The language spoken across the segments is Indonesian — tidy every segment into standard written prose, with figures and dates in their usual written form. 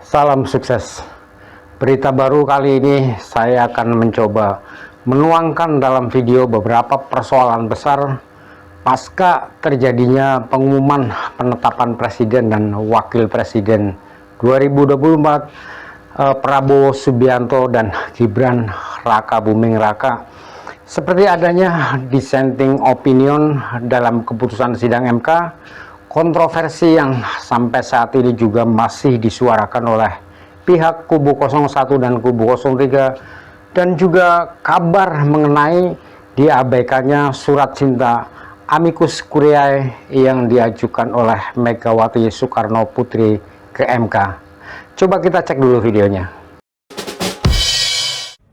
Salam sukses. Berita baru kali ini saya akan mencoba menuangkan dalam video beberapa persoalan besar pasca terjadinya pengumuman penetapan presiden dan wakil presiden 2024 Prabowo Subianto dan Gibran Raka Buming Raka. Seperti adanya dissenting opinion dalam keputusan sidang MK, kontroversi yang sampai saat ini juga masih disuarakan oleh pihak kubu 01 dan kubu 03, dan juga kabar mengenai diabaikannya surat cinta amicus curiae yang diajukan oleh Megawati Soekarno Putri ke MK. Coba kita cek dulu videonya.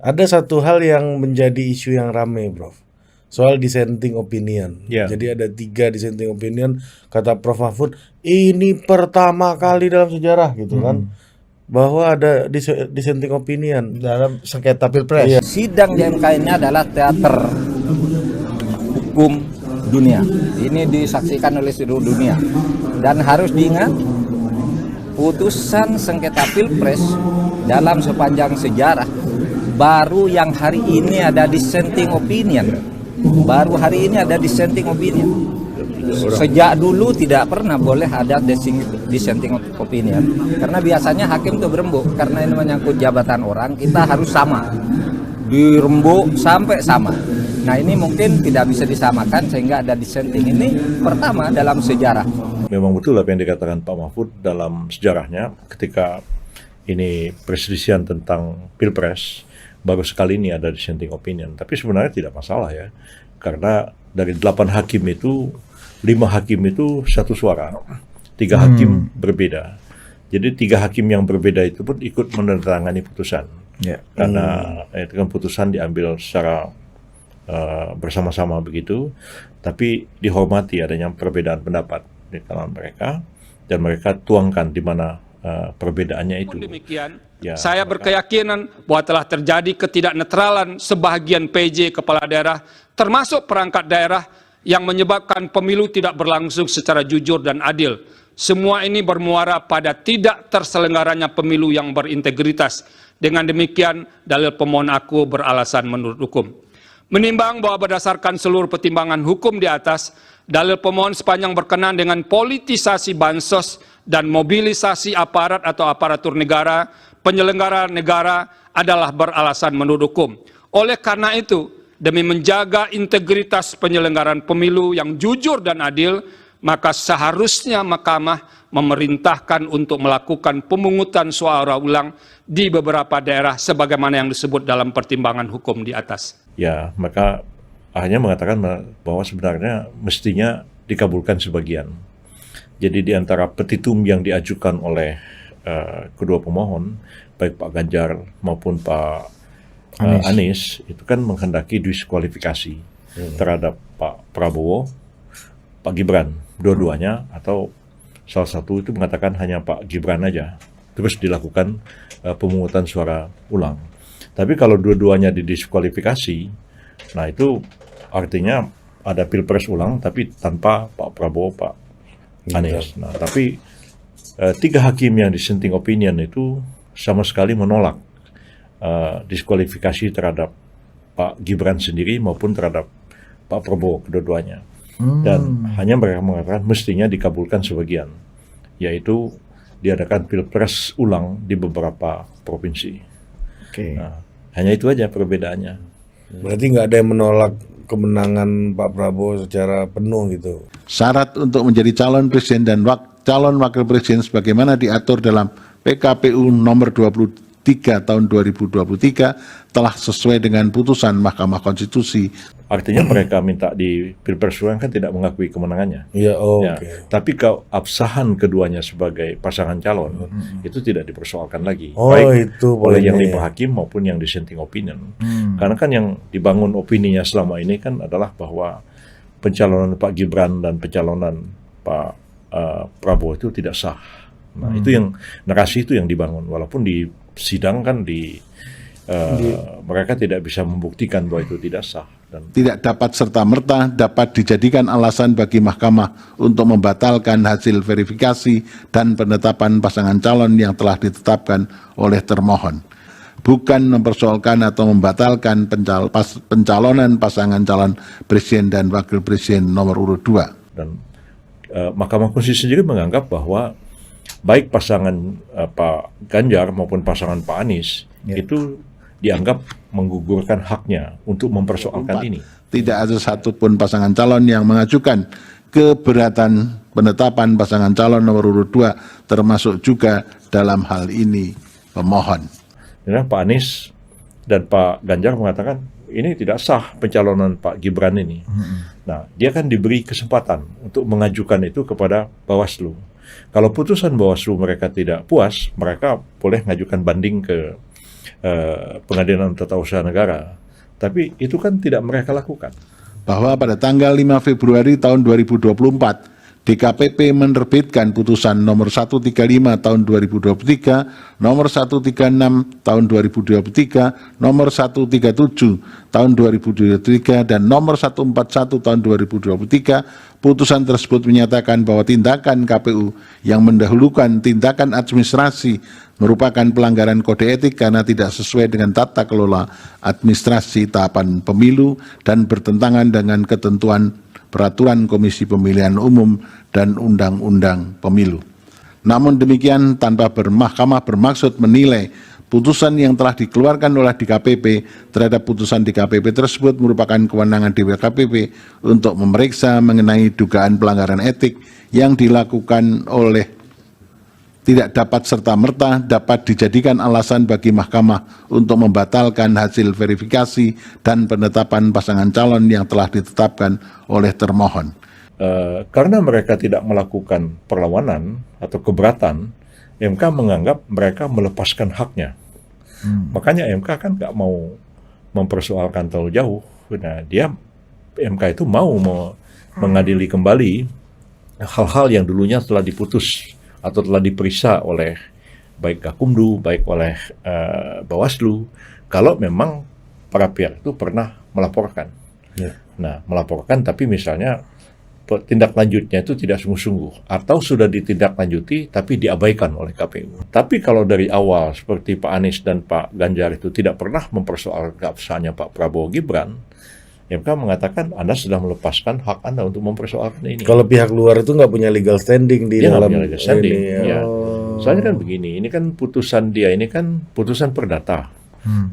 Ada satu hal yang menjadi isu yang ramai, Prof. Soal dissenting opinion. Ya. Jadi ada 3 dissenting opinion. Kata Prof Mahfud, ini pertama kali dalam sejarah gitu kan, bahwa ada dissenting opinion dalam sengketa pilpres. Iya. Sidang di MK ini adalah teater hukum dunia. Ini disaksikan oleh seluruh dunia. Dan harus diingat, putusan sengketa pilpres dalam sepanjang sejarah baru yang hari ini ada dissenting opinion. Baru hari ini ada dissenting opinion. Sejak dulu tidak pernah boleh ada dissenting opinion, karena biasanya hakim itu berembuk, karena ini menyangkut jabatan orang, kita harus sama, dirembuk sampai sama. Nah, ini mungkin tidak bisa disamakan sehingga ada dissenting. Ini pertama dalam sejarah. Memang betul apa yang dikatakan Pak Mahfud dalam sejarahnya, ketika ini perselisihan tentang pilpres, baru sekali ini ada dissenting opinion. Tapi sebenarnya tidak masalah ya, karena dari 8 hakim itu 5 hakim itu satu suara, 3 hakim berbeda. Jadi 3 hakim yang berbeda itu pun ikut menandatangani putusan. Karena itu kan putusan diambil secara bersama-sama begitu, tapi dihormati adanya perbedaan pendapat di kalangan mereka, dan mereka tuangkan di mana perbedaannya itu. Demikian, Ya, saya berkeyakinan bahwa telah terjadi ketidaknetralan sebagian PJ kepala daerah, termasuk perangkat daerah, yang menyebabkan pemilu tidak berlangsung secara jujur dan adil. Semua ini bermuara pada tidak terselenggaranya pemilu yang berintegritas. Dengan demikian, dalil pemohon aku beralasan menurut hukum. Menimbang bahwa berdasarkan seluruh pertimbangan hukum di atas, dalil pemohon sepanjang berkenaan dengan politisasi bansos dan mobilisasi aparat atau aparatur negara, penyelenggara negara adalah beralasan menurut hukum. Oleh karena itu, demi menjaga integritas penyelenggaraan pemilu yang jujur dan adil, maka seharusnya Mahkamah memerintahkan untuk melakukan pemungutan suara ulang di beberapa daerah sebagaimana yang disebut dalam pertimbangan hukum di atas. Ya, maka akhirnya mengatakan bahwa sebenarnya mestinya dikabulkan sebagian. Jadi di antara petitum yang diajukan oleh kedua pemohon, baik Pak Ganjar maupun Pak Anies, itu kan menghendaki diskualifikasi terhadap Pak Prabowo, Pak Gibran, dua-duanya, atau salah satu itu mengatakan hanya Pak Gibran aja, terus dilakukan pemungutan suara ulang. Tapi kalau dua-duanya didiskualifikasi, nah itu artinya ada pilpres ulang tapi tanpa Pak Prabowo, Pak Anies. Nah, tapi 3 hakim yang dissenting opinion itu sama sekali menolak diskualifikasi terhadap Pak Gibran sendiri maupun terhadap Pak Prabowo, kedua-duanya. Dan hanya mereka mengatakan mestinya dikabulkan sebagian, yaitu diadakan pilpres ulang di beberapa provinsi. Nah, hanya itu aja perbedaannya. Berarti nggak ada yang menolak kemenangan Pak Prabowo secara penuh gitu. Syarat untuk menjadi calon presiden dan calon wakil presiden sebagaimana diatur dalam PKPU nomor 23 tahun 2023 telah sesuai dengan putusan Mahkamah Konstitusi. Artinya mereka minta di pilpres ulang kan tidak mengakui kemenangannya. Iya, Ya, tapi keabsahan keduanya sebagai pasangan calon itu tidak dipersoalkan lagi, Oh, baik itu oleh yang poinnya 5 hakim maupun yang dissenting opinion. Karena kan yang dibangun opininya selama ini kan adalah bahwa pencalonan Pak Gibran dan pencalonan Pak Prabowo itu tidak sah. Nah, itu yang narasi itu yang dibangun, walaupun di sidang kan mereka tidak bisa membuktikan bahwa itu tidak sah. tidak dapat serta-merta dapat dijadikan alasan bagi Mahkamah untuk membatalkan hasil verifikasi dan penetapan pasangan calon yang telah ditetapkan oleh termohon, bukan mempersoalkan atau membatalkan pencalonan pasangan calon presiden dan wakil presiden nomor urut 2. Dan Mahkamah Konstitusi sendiri menganggap bahwa baik pasangan Pak Ganjar maupun pasangan Pak Anies itu dianggap menggugurkan haknya untuk mempersoalkan ini. Tidak ada satupun pasangan calon yang mengajukan keberatan penetapan pasangan calon nomor urut 2, termasuk juga dalam hal ini pemohon. Karena Pak Anies dan Pak Ganjar mengatakan ini tidak sah pencalonan Pak Gibran ini. Nah, dia kan diberi kesempatan untuk mengajukan itu kepada Bawaslu. Kalau putusan Bawaslu mereka tidak puas, mereka boleh mengajukan banding ke Pengadilan Tata Usaha Negara. Tapi itu kan tidak mereka lakukan. Bahwa pada tanggal 5 Februari tahun 2024, DKPP menerbitkan putusan nomor 135 tahun 2023, nomor 136 tahun 2023, nomor 137 tahun 2023, dan nomor 141 tahun 2023. Putusan tersebut menyatakan bahwa tindakan KPU yang mendahulukan tindakan administrasi merupakan pelanggaran kode etik karena tidak sesuai dengan tata kelola administrasi tahapan pemilu dan bertentangan dengan ketentuan peraturan Komisi Pemilihan Umum dan Undang-Undang Pemilu. Namun demikian, Mahkamah bermaksud menilai putusan yang telah dikeluarkan oleh DKPP terhadap putusan DKPP tersebut merupakan kewenangan DKPP untuk memeriksa mengenai dugaan pelanggaran etik yang dilakukan oleh tidak dapat serta-merta dapat dijadikan alasan bagi Mahkamah untuk membatalkan hasil verifikasi dan penetapan pasangan calon yang telah ditetapkan oleh termohon. Karena mereka tidak melakukan perlawanan atau keberatan, MK menganggap mereka melepaskan haknya. Makanya MK kan nggak mau mempersoalkan terlalu jauh. Nah, MK itu mau mengadili kembali hal-hal yang dulunya telah diputus atau telah diperiksa oleh baik Gakumdu, baik oleh Bawaslu, kalau memang para pihak itu pernah melaporkan. Nah, melaporkan tapi misalnya tindak lanjutnya itu tidak sungguh-sungguh, atau sudah ditindaklanjuti tapi diabaikan oleh KPU. Tapi kalau dari awal seperti Pak Anies dan Pak Ganjar itu tidak pernah mempersoalkan keabsahannya Pak Prabowo Gibran, MK mengatakan Anda sudah melepaskan hak Anda untuk mempersoalkan ini. Kalau pihak luar itu nggak punya legal standing di dalam legal standing. ini. Ya. Soalnya kan begini, ini kan putusan dia ini kan putusan perdata.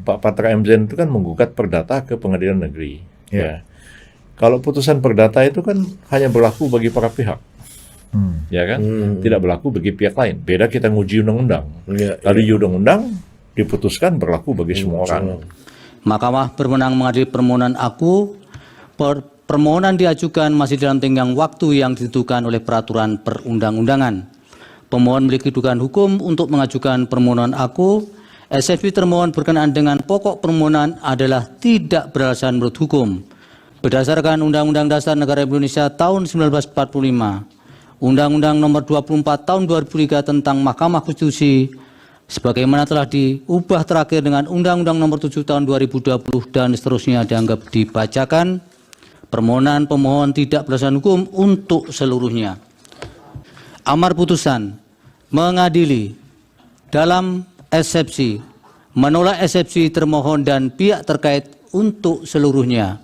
Pak Patra MZN itu kan menggugat perdata ke Pengadilan Negeri. Ya. Kalau putusan perdata itu kan hanya berlaku bagi para pihak. Ya kan? Tidak berlaku bagi pihak lain. Beda kita nguji undang-undang. Lalu di undang-undang diputuskan berlaku bagi semua orang. Mahkamah berwenang mengadili permohonan aku. Permohonan diajukan masih dalam tenggang waktu yang ditentukan oleh peraturan perundang-undangan. Pemohon memiliki dugaan hukum untuk mengajukan permohonan aku. SFI termohon berkenaan dengan pokok permohonan adalah tidak beralasan menurut hukum. Berdasarkan Undang-Undang Dasar Negara Indonesia tahun 1945, Undang-Undang Nomor 24 tahun 2003 tentang Mahkamah Konstitusi, sebagaimana telah diubah terakhir dengan Undang-Undang Nomor 7 tahun 2020 dan seterusnya dianggap dibacakan, permohonan pemohon tidak berdasarkan hukum untuk seluruhnya. Amar putusan mengadili dalam eksepsi, menolak eksepsi termohon dan pihak terkait untuk seluruhnya.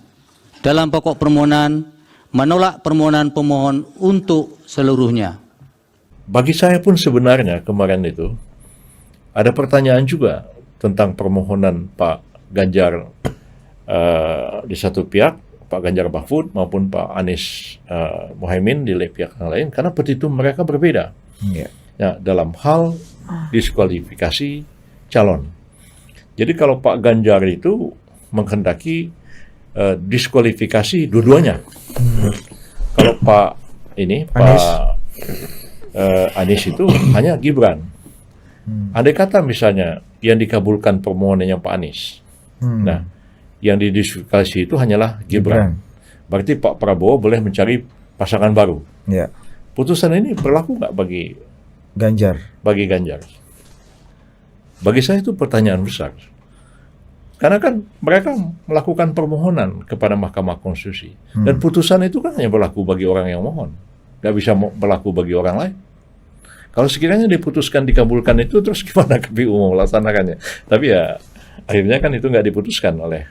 Dalam pokok permohonan, menolak permohonan pemohon untuk seluruhnya. Bagi saya pun sebenarnya kemarin itu ada pertanyaan juga tentang permohonan Pak Ganjar di satu pihak, Pak Ganjar Mahfud maupun Pak Anies Muhaimin di pihak yang lain, karena petitum mereka berbeda. Ya, dalam hal diskualifikasi calon. Jadi kalau Pak Ganjar itu menghendaki diskualifikasi dua-duanya. Kalau Pak Anies itu hanya Gibran. Andai kata misalnya yang dikabulkan permohonannya Pak Anies, nah yang didiskualifikasi itu hanyalah Gibran. Berarti Pak Prabowo boleh mencari pasangan baru. Ya. Putusan ini berlaku nggak bagi Ganjar? Bagi Ganjar. Bagi saya itu pertanyaan besar. Karena kan mereka melakukan permohonan kepada Mahkamah Konstitusi. Dan putusan itu kan hanya berlaku bagi orang yang mohon. Nggak bisa berlaku bagi orang lain. Kalau sekiranya diputuskan dikabulkan itu, terus gimana KPU mau melaksanakannya? Tapi ya akhirnya kan itu nggak diputuskan oleh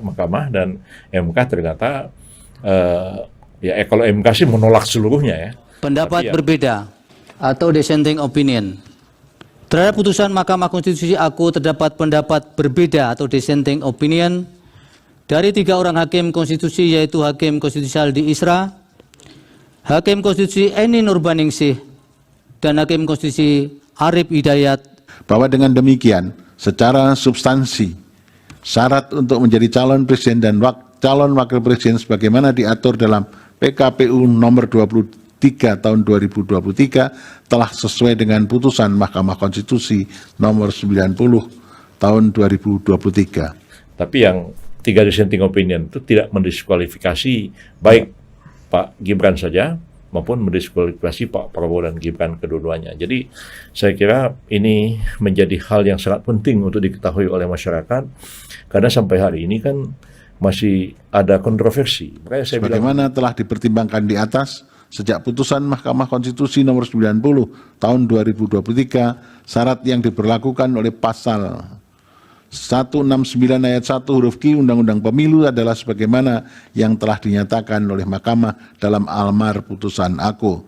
Mahkamah, dan MK ternyata kalau MK sih menolak seluruhnya ya. Pendapat berbeda atau dissenting opinion. Terhadap putusan Mahkamah Konstitusi aku terdapat pendapat berbeda atau dissenting opinion dari 3 orang hakim konstitusi, yaitu Hakim Konstitusi Aldi Isra, Hakim Konstitusi Eni Nurbaningsih, dan Hakim Konstitusi Arif Hidayat. Bahwa dengan demikian, secara substansi, syarat untuk menjadi calon presiden dan calon wakil presiden sebagaimana diatur dalam PKPU nomor 23 tahun 2023 telah sesuai dengan putusan Mahkamah Konstitusi nomor 90 tahun 2023. Tapi yang 3 dissenting opinion itu tidak mendiskualifikasi baik Pak Gibran saja maupun mendiskualifikasi Pak Prabowo dan Gibran kedua-duanya. Jadi saya kira ini menjadi hal yang sangat penting untuk diketahui oleh masyarakat, karena sampai hari ini kan masih ada kontroversi. Sebagaimana telah dipertimbangkan di atas, sejak putusan Mahkamah Konstitusi nomor 90 tahun 2023, syarat yang diberlakukan oleh pasal 169 ayat 1 huruf Q Undang-Undang Pemilu adalah sebagaimana yang telah dinyatakan oleh Mahkamah dalam almar putusan aku.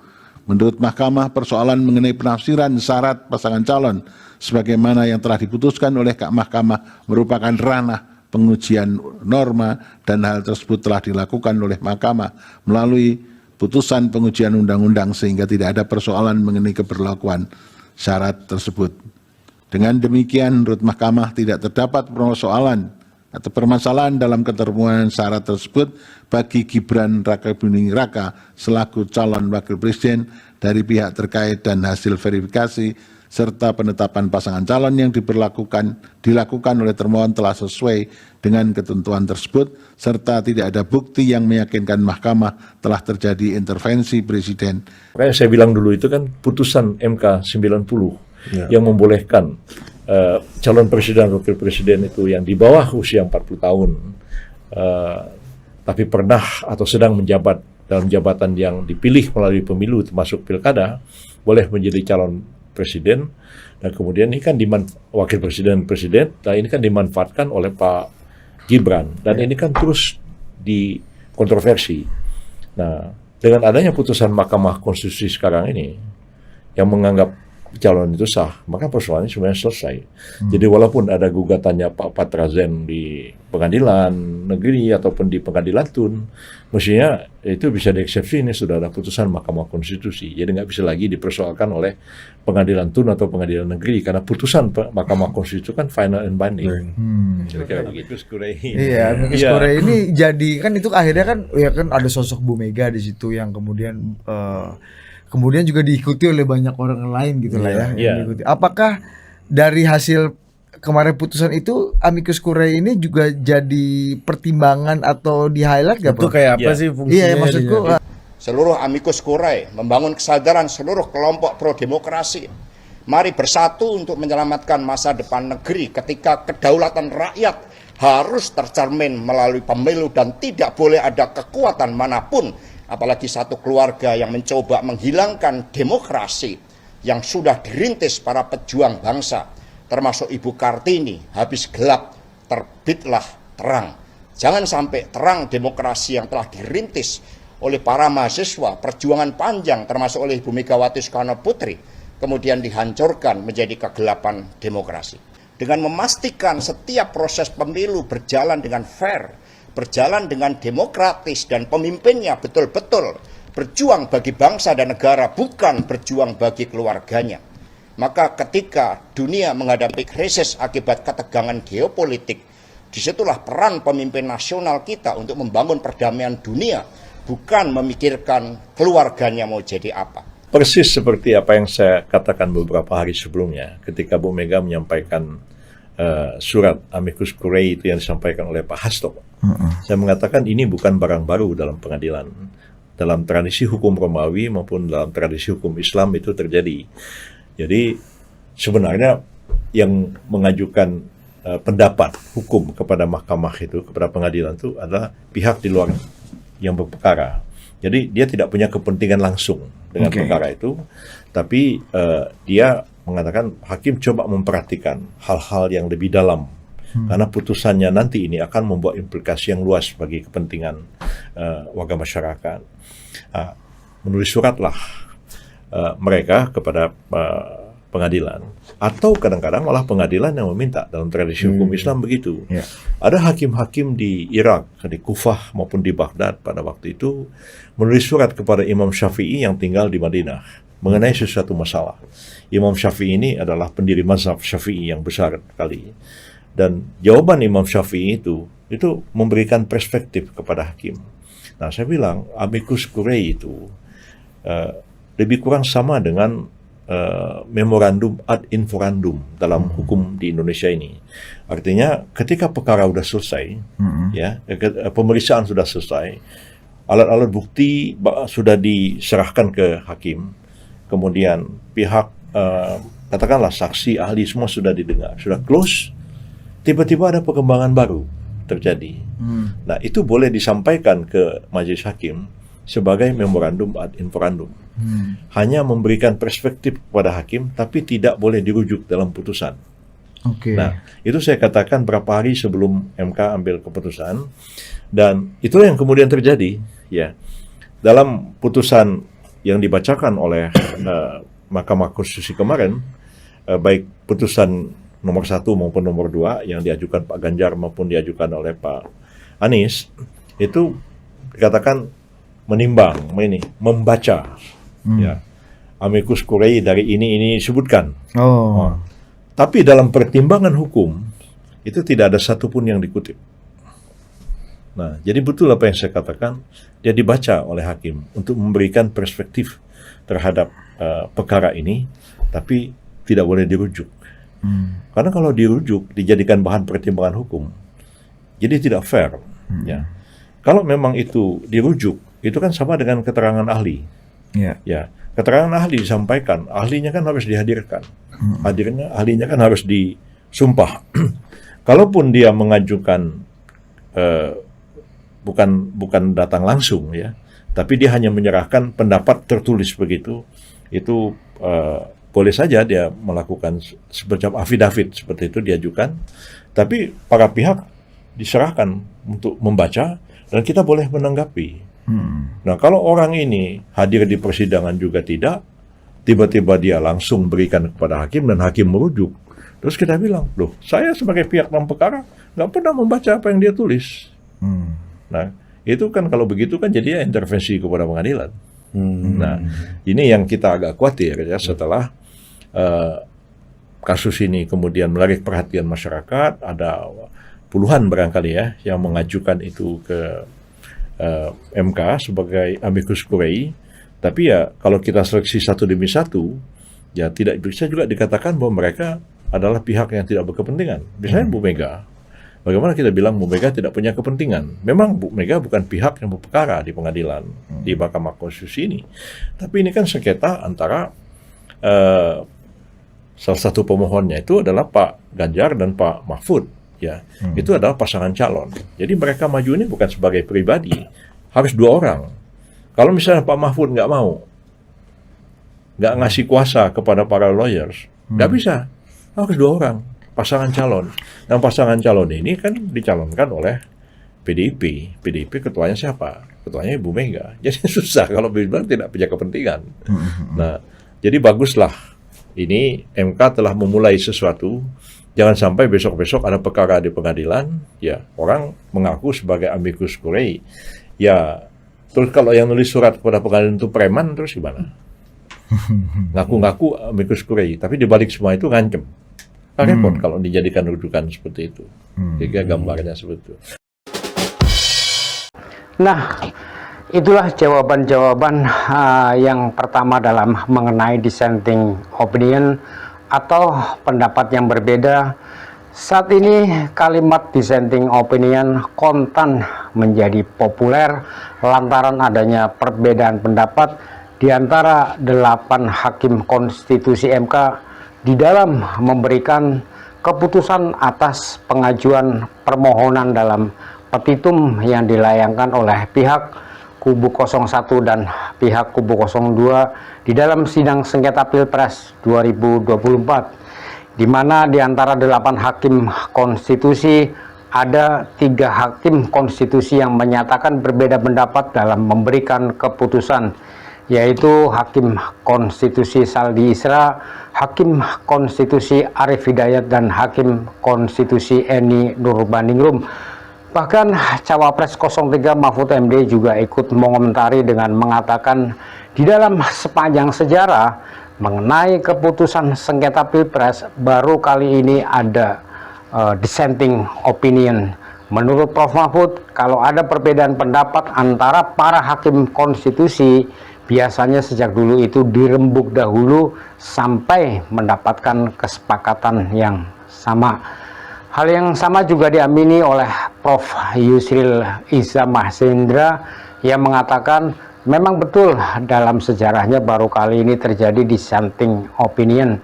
Menurut Mahkamah, persoalan mengenai penafsiran syarat pasangan calon sebagaimana yang telah diputuskan oleh Mahkamah merupakan ranah pengujian norma, dan hal tersebut telah dilakukan oleh Mahkamah melalui putusan pengujian undang-undang sehingga tidak ada persoalan mengenai keberlakuan syarat tersebut. Dengan demikian, menurut Mahkamah tidak terdapat persoalan atau permasalahan dalam keterpenuhan syarat tersebut bagi Gibran Rakabuming Raka selaku calon wakil presiden dari pihak terkait, dan hasil verifikasi serta penetapan pasangan calon yang dilakukan oleh termohon telah sesuai dengan ketentuan tersebut, serta tidak ada bukti yang meyakinkan Mahkamah telah terjadi intervensi Presiden. Makanya saya bilang dulu itu kan putusan MK 90 yang membolehkan calon presiden dan wakil presiden itu yang di bawah usia 40 tahun tapi pernah atau sedang menjabat dalam jabatan yang dipilih melalui pemilu termasuk pilkada, boleh menjadi calon presiden. Dan kemudian ini kan wakil presiden, nah ini kan dimanfaatkan oleh Pak Gibran, dan ini kan terus dikontroversi. Nah, dengan adanya putusan Mahkamah Konstitusi sekarang ini yang menganggap calon itu sah, maka persoalannya sebenarnya selesai. Jadi walaupun ada gugatannya Pak Patrazen di pengadilan negeri ataupun di pengadilan Tun, mestinya itu bisa dieksepsi, ini sudah ada putusan Mahkamah Konstitusi. Jadi nggak bisa lagi dipersoalkan oleh pengadilan Tun atau pengadilan negeri, karena putusan Mahkamah Konstitusi itu kan final and binding. Kira-kira begitu. Iya, Amicus Curiae ini jadi kan itu akhirnya kan ya kan ada sosok Bu Mega di situ yang kemudian juga diikuti oleh banyak orang lain gitu lah ya. Diikuti. Apakah dari hasil kemarin putusan itu Amicus Curiae ini juga jadi pertimbangan atau di highlight gak, Itu kayak apa sih fungsinya? Iya, maksudku seluruh Amicus Curiae membangun kesadaran seluruh kelompok pro demokrasi. Mari bersatu untuk menyelamatkan masa depan negeri ketika kedaulatan rakyat harus tercermin melalui pemilu, dan tidak boleh ada kekuatan manapun, apalagi satu keluarga yang mencoba menghilangkan demokrasi yang sudah dirintis para pejuang bangsa, termasuk Ibu Kartini. Habis gelap, terbitlah terang. Jangan sampai terang demokrasi yang telah dirintis oleh para mahasiswa, perjuangan panjang termasuk oleh Ibu Megawati Soekarno Putri, kemudian dihancurkan menjadi kegelapan demokrasi. Dengan memastikan setiap proses pemilu berjalan dengan fair, berjalan dengan demokratis, dan pemimpinnya betul-betul berjuang bagi bangsa dan negara, bukan berjuang bagi keluarganya. Maka ketika dunia menghadapi krisis akibat ketegangan geopolitik, disitulah peran pemimpin nasional kita untuk membangun perdamaian dunia, bukan memikirkan keluarganya mau jadi apa. Persis seperti apa yang saya katakan beberapa hari sebelumnya ketika Bu Mega menyampaikan surat Amicus Curiae itu yang disampaikan oleh Pak Hasto. Saya mengatakan ini bukan barang baru dalam pengadilan. Dalam tradisi hukum Romawi maupun dalam tradisi hukum Islam itu terjadi. Jadi sebenarnya yang mengajukan pendapat hukum kepada mahkamah itu, kepada pengadilan itu adalah pihak di luar yang berperkara. Jadi dia tidak punya kepentingan langsung dengan perkara itu, tapi dia mengatakan hakim coba memperhatikan hal-hal yang lebih dalam, karena putusannya nanti ini akan membawa implikasi yang luas bagi kepentingan warga masyarakat. Menulis suratlah mereka kepada pengadilan, atau kadang-kadang malah pengadilan yang meminta. Dalam tradisi hukum Islam begitu. Ada hakim-hakim di Irak, di Kufah maupun di Baghdad pada waktu itu menulis surat kepada Imam Syafi'i yang tinggal di Madinah mengenai sesuatu masalah. Imam Syafi'i ini adalah pendiri mazhab Syafi'i yang besar sekali, dan jawaban Imam Syafi'i itu memberikan perspektif kepada hakim. Nah, saya bilang amicus curiae itu lebih kurang sama dengan memorandum ad inforandum dalam hukum di Indonesia ini. Artinya ketika perkara sudah selesai, ya, pemeriksaan sudah selesai, alat-alat bukti sudah diserahkan ke hakim, kemudian pihak katakanlah saksi, ahli semua sudah didengar, sudah close, tiba-tiba ada perkembangan baru terjadi. Nah, itu boleh disampaikan ke majelis hakim sebagai memorandum ad inforandum. Hanya memberikan perspektif kepada hakim, tapi tidak boleh dirujuk dalam putusan. Nah, itu saya katakan berapa hari sebelum MK ambil keputusan, dan itulah yang kemudian terjadi. Ya, dalam putusan yang dibacakan oleh Mahkamah Konstitusi kemarin, baik putusan nomor 1 maupun nomor 2 yang diajukan Pak Ganjar maupun diajukan oleh Pak Anies, itu dikatakan menimbang, membaca, ya, amicus curiae dari ini disebutkan. Tapi dalam pertimbangan hukum itu tidak ada satupun yang dikutip. Nah, jadi betul apa yang saya katakan, dia dibaca oleh hakim untuk memberikan perspektif terhadap perkara ini, tapi tidak boleh dirujuk. Karena kalau dirujuk, dijadikan bahan pertimbangan hukum, jadi tidak fair. Ya. Kalau memang itu dirujuk, itu kan sama dengan keterangan ahli. Ya, keterangan ahli disampaikan, ahlinya kan harus dihadirkan. Ahlinya kan harus disumpah. Kalaupun dia mengajukan bukan datang langsung, ya, tapi dia hanya menyerahkan pendapat tertulis begitu, itu boleh saja dia melakukan semacam afidavit seperti itu diajukan, tapi para pihak diserahkan untuk membaca dan kita boleh menanggapi. Nah, kalau orang ini hadir di persidangan juga tidak, tiba-tiba dia langsung berikan kepada hakim dan hakim merujuk, terus kita bilang, loh, saya sebagai pihak dalam perkara nggak pernah membaca apa yang dia tulis. Nah, itu kan kalau begitu kan jadinya intervensi kepada pengadilan. Nah, ini yang kita agak khawatir ya, setelah kasus ini kemudian menarik perhatian masyarakat, ada puluhan barangkali ya yang mengajukan itu ke MK sebagai amicus curiae, tapi ya kalau kita seleksi satu demi satu, ya tidak bisa juga dikatakan bahwa mereka adalah pihak yang tidak berkepentingan. Misalnya Bu Mega, bagaimana kita bilang Bu Mega tidak punya kepentingan? Memang Bu Mega bukan pihak yang berperkara di pengadilan, di Mahkamah Konstitusi ini, tapi ini kan sengketa antara salah satu pemohonnya itu adalah Pak Ganjar dan Pak Mahfud. Ya, itu adalah pasangan calon. Jadi mereka maju ini bukan sebagai pribadi, harus dua orang. Kalau misalnya Pak Mahfud nggak mau, nggak ngasih kuasa kepada para lawyers, nggak bisa. Harus dua orang, pasangan calon. Dan pasangan calon ini kan dicalonkan oleh PDIP. PDIP ketuanya siapa? Ketuanya Ibu Mega. Jadi susah kalau bilang tidak punya kepentingan. Nah, jadi baguslah ini MK telah memulai sesuatu. Jangan sampai besok-besok ada perkara di pengadilan, ya orang mengaku sebagai amicus curiae. Ya, terus kalau yang nulis surat kepada pengadilan itu preman, terus gimana? Ngaku-ngaku amicus curiae, tapi dibalik semua itu ngancem. Repot kalau dijadikan rujukan seperti itu. Jadi gambarnya seperti itu. Nah, itulah jawaban-jawaban yang pertama dalam mengenai dissenting opinion atau pendapat yang berbeda. Saat ini kalimat dissenting opinion kontan menjadi populer lantaran adanya perbedaan pendapat di antara 8 hakim konstitusi MK di dalam memberikan keputusan atas pengajuan permohonan dalam petitum yang dilayangkan oleh pihak kubu 01 dan pihak kubu 02 di dalam sidang sengketa Pilpres 2024, di mana di antara 8 hakim konstitusi ada 3 hakim konstitusi yang menyatakan berbeda pendapat dalam memberikan keputusan, yaitu Hakim Konstitusi Saldi Isra, Hakim Konstitusi Arief Hidayat, dan Hakim Konstitusi Eni Nurbaningrum. Bahkan Cawapres 03 Mahfud MD juga ikut mengomentari dengan mengatakan di dalam sepanjang sejarah mengenai keputusan sengketa Pilpres baru kali ini ada dissenting opinion. Menurut Prof. Mahfud, kalau ada perbedaan pendapat antara para hakim konstitusi, biasanya sejak dulu itu dirembuk dahulu sampai mendapatkan kesepakatan yang sama. Hal yang sama juga diamini oleh Prof. Yusril Iza Mahsendra yang mengatakan memang betul dalam sejarahnya baru kali ini terjadi dissenting opinion.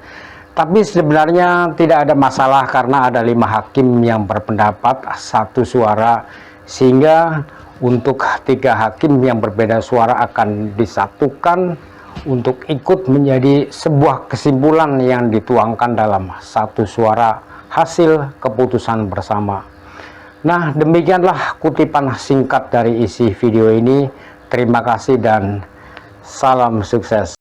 Tapi sebenarnya tidak ada masalah karena ada 5 hakim yang berpendapat satu suara, sehingga untuk 3 hakim yang berbeda suara akan disatukan untuk ikut menjadi sebuah kesimpulan yang dituangkan dalam satu suara hasil keputusan bersama. Nah, demikianlah kutipan singkat dari isi video ini. Terima kasih dan salam sukses.